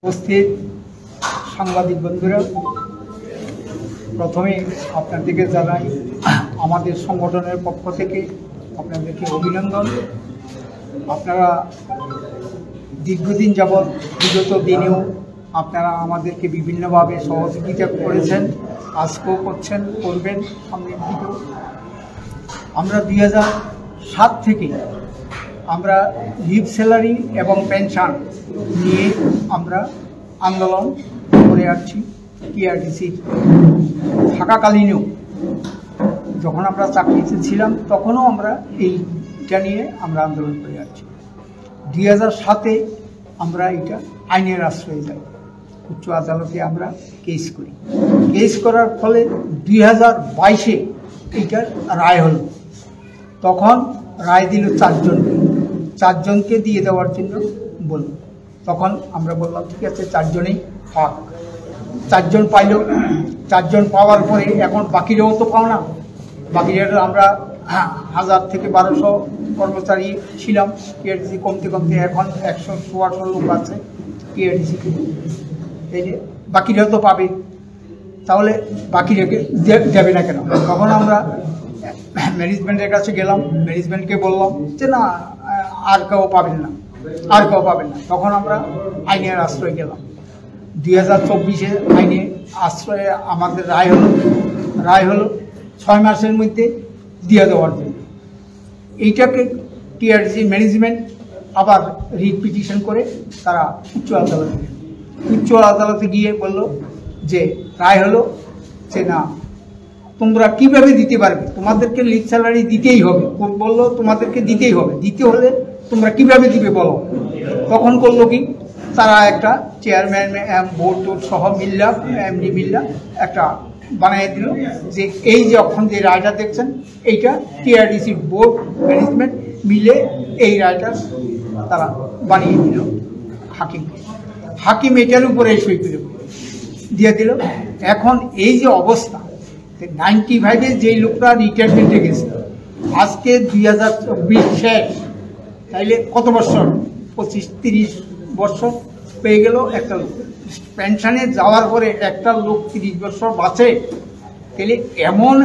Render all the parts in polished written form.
উপস্থিত সাংবাদিক বন্ধুরা, প্রথমে আপনাদেরকে জানাই আমাদের সংগঠনের পক্ষ থেকে আপনাদেরকে অভিনন্দন। আপনারা দীর্ঘদিন যাবৎ বিগত দিনেও আপনারা আমাদেরকে বিভিন্নভাবে সহযোগিতা করেছেন, আজকেও করছেন, করবেন সামনের দিকেও। আমরা 2007 থেকে আমরা লিভ স্যালারি এবং পেনশন নিয়ে আমরা আন্দোলন করে আসছি। টিআরডিসির থাকাকালীনও যখন আমরা চাকরিতে ছিলাম তখনও আমরা এইটা নিয়ে আমরা আন্দোলন করে আসছি। 2007-এ আমরা এটা আইনের আশ্রয়ে যাই, উচ্চ আদালতে আমরা কেস করি। কেস করার ফলে 2022-এ এইটার রায় হলো। তখন রায় দিল চারজনকে দিয়ে দেওয়ার জন্য বলল। তখন আমরা বললাম ঠিক আছে, চারজনেই পাক। চারজন পাইল। চারজন পাওয়ার পরে এখন বাকিরাও তো পাও না। বাকিরা আমরা 1000 থেকে 1200 কর্মচারী ছিলাম টিআরডিসি, কমতে কমতে এখন 100-100 লোক আছে টিআরডিসি। এই যে বাকিরাও তো পাবে, তাহলে বাকিরাকে দেবে না কেন? তখন আমরা ম্যানেজমেন্টের কাছে গেলাম, ম্যানেজমেন্টকে বললাম যে না, আর কেউ পাবেন না। তখন আমরা আইনের আশ্রয় গেলাম। 2024-এ আইনের আশ্রয়ে আমাদের রায় হলো 6 মাসের মধ্যে দিয়ে দেওয়ার জন্য। এইটাকে টিআরডিসি ম্যানেজমেন্ট আবার রিট পিটিশন করে তারা উচ্চ আদালতে গিয়ে বলল যে রায় হলো যে না, তোমরা কিভাবে দিতে পারবে, তোমাদেরকে লিভ স্যালারি দিতেই হবে। বললো তোমাদেরকে দিতেই হবে, দিতে হলে তোমরা কিভাবে দিবে বলো। তখন করলো কি, তারা একটা চেয়ারম্যান বোর্ড সহ মিল্লা এমডি মিল্লা একটা বানিয়ে দিল যে এই যে এখন যে রায়টা দেখছেন এইটা টিআরডিসি বোর্ড ম্যানেজমেন্ট মিলে এই রায়টা তারা বানিয়ে দিল। হাকিম এটার উপরে সই করে দিয়ে দিল। এখন এই যে অবস্থা, 95-এ যেই লোকরা রিটায়ারমেন্টে গেছে, আজকে 2024 শেষ, তাইলে কত বছর? 25-30 বছর পেয়ে গেল একটা লোক। পেনশনে যাওয়ার পরে একটা লোক 30 বছর বাঁচে, তাহলে এমন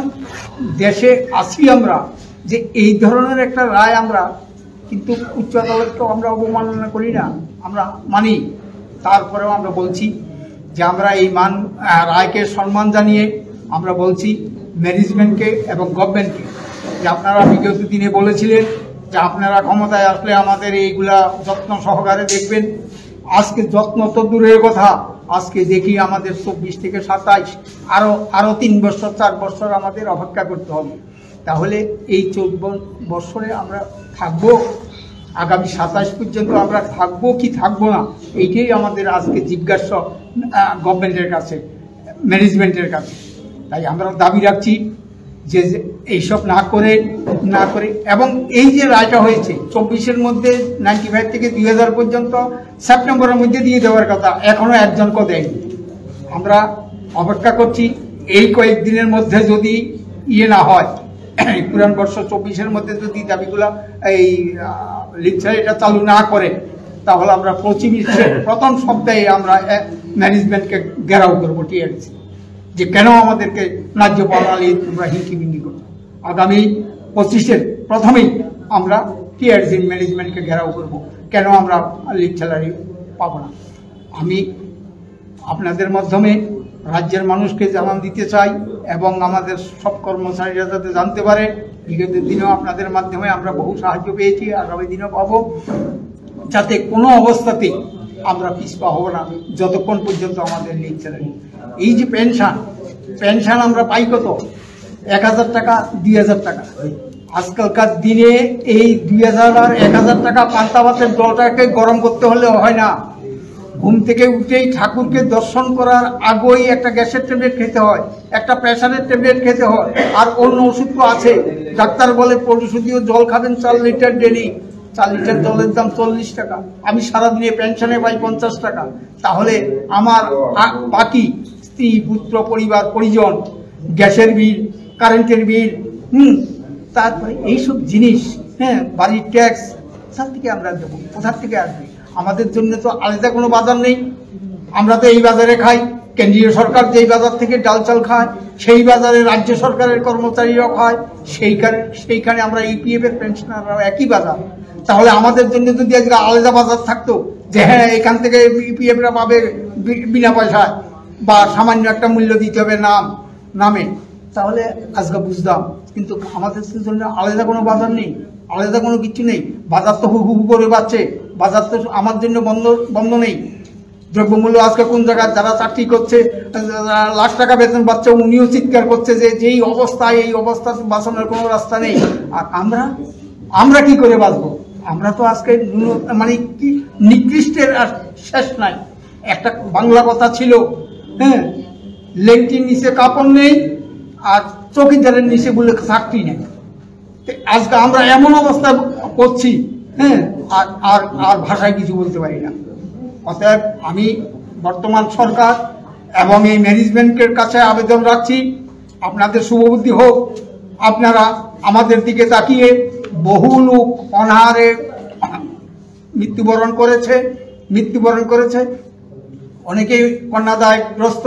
দেশে আছি আমরা যে এই ধরনের একটা রায় আমরা কিন্তু উচ্চ আদালতকেও আমরা অবমাননা করি না, আমরা মানি। তারপরেও আমরা বলছি যে আমরা এই রায়কে সম্মান জানিয়ে আমরা বলছি ম্যানেজমেন্টকে এবং গভর্নমেন্টকে যে আপনারা বিগত দিনে বলেছিলেন যে আপনারা ক্ষমতায় আসলে আমাদের এইগুলা যত্ন সহকারে দেখবেন। আজকে যত্ন তো দূরের কথা, আজকে দেখি আমাদের 24 থেকে 27 আরও 3 বছর 4 বছর আমাদের অপেক্ষা করতে হবে। তাহলে এই 14 বছরে আমরা থাকবো, আগামী 27 পর্যন্ত আমরা থাকবো কি থাকবো না, এইটাই আমাদের আজকে জিজ্ঞাসা গভর্নমেন্টের কাছে, ম্যানেজমেন্টের কাছে। তাই আমরা দাবি রাখছি যে এইসব না করে এবং এই যে রায়টা হয়েছে 24-এর মধ্যে 95 থেকে 2000 পর্যন্ত সেপ্টেম্বরের মধ্যে দিয়ে দেওয়ার কথা, এখনো একজনকে দেয়নি। আমরা অপেক্ষা করছি এই কয়েকদিনের মধ্যে যদি না হয়, পুরান বর্ষ 24-এর মধ্যে যদি দাবিগুলা এই লিপসারিটা চালু না করে, তাহলে আমরা 25-এর প্রথম সপ্তাহে আমরা ম্যানেজমেন্টকে ঘেরাও করবো টিআরডিসি যে কেন আমাদেরকে ন্যায্য প্রণালী তোমরা হিঙ্কিমিঙ্গি করো। আগামী 25-এর প্রথমেই আমরা টিআরডিসির ম্যানেজমেন্টকে ঘেরাও করব, কেন আমরা লিভ স্যালারি পাবো না। আমি আপনাদের মাধ্যমে রাজ্যের মানুষকে জানান দিতে চাই এবং আমাদের সব কর্মচারীরা যাতে জানতে পারে। বিগত দিনেও আপনাদের মাধ্যমে আমরা বহু সাহায্য পেয়েছি, আগামী দিনেও পাবো, যাতে কোনো অবস্থাতেই আমরা পিছপা হব না যতক্ষণ পর্যন্ত আমাদের লিভ স্যালারি। এই যে পেনশন আমরা পাই কত? 1000 টাকা, 2000 টাকা। আজকালকার দিনে এই 2000 আর 1000 টাকা পান্তা ভাতের জলটাকে গরম করতে হলে হয় না। ঘুম থেকে উঠেই ঠাকুরকে দর্শন করার আগেই একটা গ্যাসের ট্যাবলেট খেতে হয়, একটা প্রেশারের ট্যাবলেট খেতে হয়, আর অন্য ওষুধ তো আছে। ডাক্তার বলে পরিশোধীয় জল খাবেন 4 লিটার ডেলি। 4 লিটার জলের দাম 40 টাকা। আমি সারাদিনে পেনশনে পাই 50 টাকা। তাহলে আমার বাকি স্ত্রী, পুত্র, পরিবার, পরিজন, গ্যাসের বিল, কারেন্টের বিল, তারপরে এইসব জিনিস, বাড়ির ট্যাক্স, কোথা থেকে আমরা দেবো? কোথা থেকে আসবে? আমাদের জন্য তো আলাদা কোনো বাজার নেই। আমরা তো এই বাজারে খাই, কেন্দ্রীয় সরকার যেই বাজার থেকে ডাল চাল খায় সেই বাজারে রাজ্য সরকারের কর্মচারীরাও খায়, সেইখানে আমরা ইপিএফ এর পেনশনাররাও একই বাজার। তাহলে আমাদের জন্য যদি আজকে আলাদা বাজার থাকতো যে হ্যাঁ এখান থেকে ইপিএফরা পাবে বিনা পয়সায় বা সামান্য একটা মূল্য দিতে হবে নামে, তাহলে আজকে বুঝতাম। কিন্তু আমাদের জন্য আলাদা কোনো বাজার নেই, আলাদা কোনো কিছু নেই। বাজার তো হু হু করে বাড়ছে, বাজার তো আমার জন্য বন্ধ নেই। দ্রব্যমূল্য আজকে কোন জায়গায় যারা চাকরি করছে, লাখ টাকা বেতন পাচ্ছে, উনিও চিৎকার করছে যে যেই অবস্থায় এই অবস্থা বাঁচানোর কোনো রাস্তা নেই। আর আমরা কি করে বাঁচবো? আমরা তো আজকে মানে কি নিকৃষ্টের আর শেষ নাই। একটা বাংলা কথা ছিল, হ্যাঁ, লেংটির নিচে কাপড় নেই আর চৌকিদারের নিচে বলে চাকরি নেই। আজকে আমরা এমন অবস্থা করছি, হ্যাঁ, আর ভাষায় কিছু বলতে পারি না। অতএব আমি বর্তমান সরকার এবং এই ম্যানেজমেন্টের কাছে আবেদন রাখছি, আপনাদের শুভবুদ্ধি হোক। আপনারা আমাদের দিকে তাকিয়ে, বহু লোক অনাহারে মৃত্যুবরণ করেছে, অনেকেই কন্যাদায়গ্রস্ত,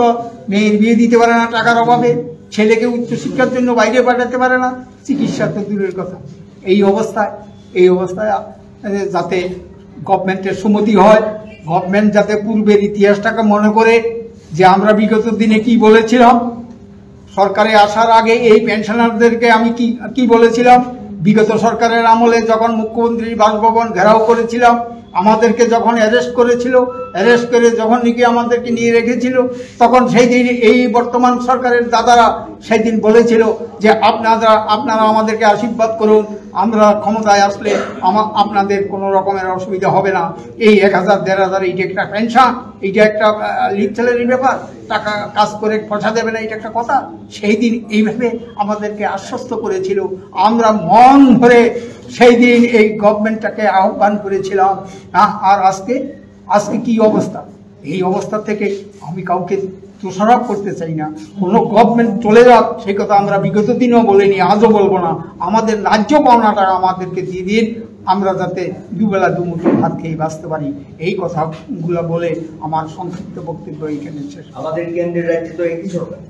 মেয়ের বিয়ে দিতে পারে না টাকার অভাবে, ছেলেকে উচ্চশিক্ষার জন্য বাইরে পাঠাতে পারে না, চিকিৎসা তো দূরের কথা। এই অবস্থায় যাতে গভর্নমেন্টের সম্মতি হয়, গভর্নমেন্ট যাতে পূর্বের ইতিহাসটাকে মনে করে যে আমরা বিগত দিনে কি বলেছিলাম, সরকারে আসার আগে এই পেনশনারদেরকে আমি কি বলেছিলাম। বিগত সরকারের আমলে যখন মুখ্যমন্ত্রীর বাসভবন ঘেরাও করেছিলাম, আমাদেরকে যখন অ্যারেস্ট করে যখন নাকি আমাদেরকে নিয়ে রেখেছিল, তখন সেই দিন এই বর্তমান সরকারের দাদারা সেই দিন বলেছিল যে আপনারা আমাদেরকে আশীর্বাদ করুন, আমরা ক্ষমতায় আসলে আপনাদের কোনো রকমের অসুবিধা হবে না। এই 1000 1500 এইটা একটা পেনশন, এইটা একটা লিভ স্যালারির ব্যাপার, টাকা কাজ করে পয়সা দেবে না, এটা একটা কথা। সেই দিন এইভাবে আমাদেরকে আশ্বস্ত করেছিল। আমরা মন ধরে সেই দিন এই গভর্নমেন্টটাকে আহ্বান করেছিলাম। আর আজকে কি অবস্থা? এই অবস্থা থেকে আমি কাউকে দোষারোপ করতে চাই না। কোনো গভর্নমেন্ট চলে যাক সেই কথা আমরা বিগত দিনেও বলিনি, আজও বলবো না। আমাদের ন্যায্য পাওনাটা আমাদেরকে দিয়ে দিন, আমরা যাতে দুবেলা দুমুঠো ভাত খেয়ে বাঁচতে পারি। এই কথাগুলো বলে আমার সংক্ষিপ্ত বক্তব্য এইখানে শেষ। আমাদের কেন্দ্রের রাজ্যে তো একই সরকার।